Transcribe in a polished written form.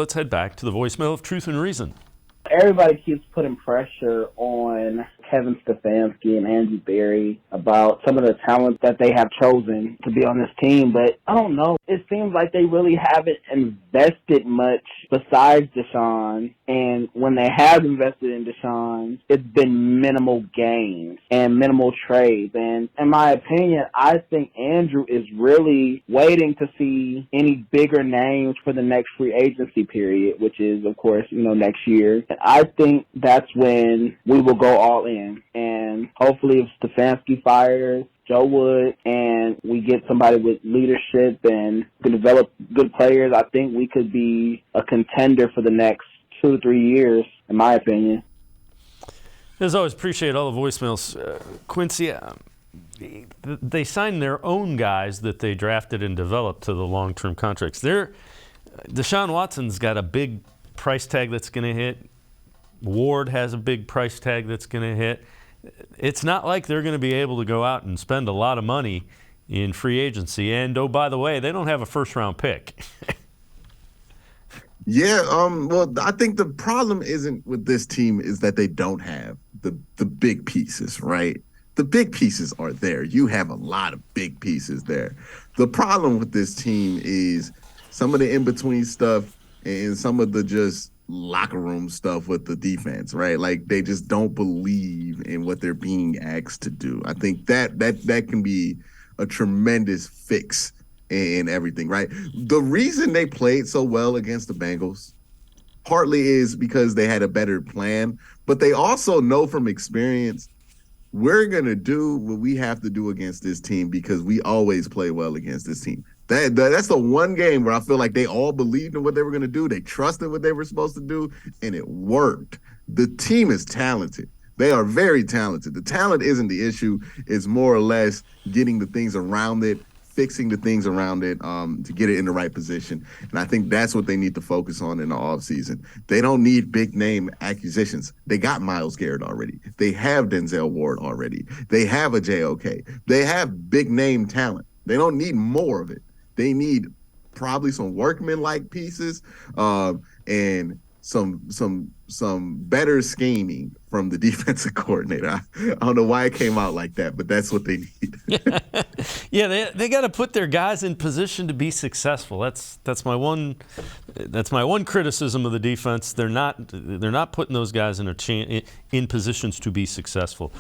Let's head back to the voicemail of Truth and Reason. Everybody keeps putting pressure on Kevin Stefanski and Andrew Berry about some of the talent that they have chosen to be on this team, but I don't know. It seems like they really haven't invested much besides Deshaun, and when they have invested in Deshaun, it's been minimal gains and minimal trades. And in my opinion, I think Andrew is really waiting to see any bigger names for the next free agency period, which is, of course, next year. And I think that's when we will go all in. And hopefully if Stefanski fires Joe Wood and we get somebody with leadership and can develop good players, I think we could be a contender for the next 2 to 3 years, in my opinion. As always, appreciate all the voicemails. Quincy, they signed their own guys that they drafted and developed to the long-term contracts. Deshaun Watson's got a big price tag that's going to hit. Ward has a big price tag that's going to hit. It's not like they're going to be able to go out and spend a lot of money in free agency. And, oh, by the way, they don't have a first-round pick. Yeah, well, I think the problem isn't with this team is that they don't have the big pieces, right? The big pieces are there. You have a lot of big pieces there. The problem with this team is some of the in-between stuff and some of the just locker room stuff with the defense, right? Like they just don't believe in what they're being asked to do. I think that can be a tremendous fix in everything, right? The reason they played so well against the Bengals partly is because they had a better plan, but they also know from experience we're going to do what we have to do against this team because we always play well against this team. That's the one game where I feel like they all believed in what they were going to do. They trusted what they were supposed to do, and it worked. The team is talented. They are very talented. The talent isn't the issue. It's more or less getting the things around it, fixing the things around it to get it in the right position. And I think that's what they need to focus on in the offseason. They don't need big-name acquisitions. They got Myles Garrett already. They have Denzel Ward already. They have a JOK. They have big-name talent. They don't need more of it. They need probably some workman-like pieces and some better scheming from the defensive coordinator. I don't know why it came out like that, but that's what they need. Yeah, they got to put their guys in position to be successful. That's my one criticism of the defense. They're not putting those guys in positions to be successful.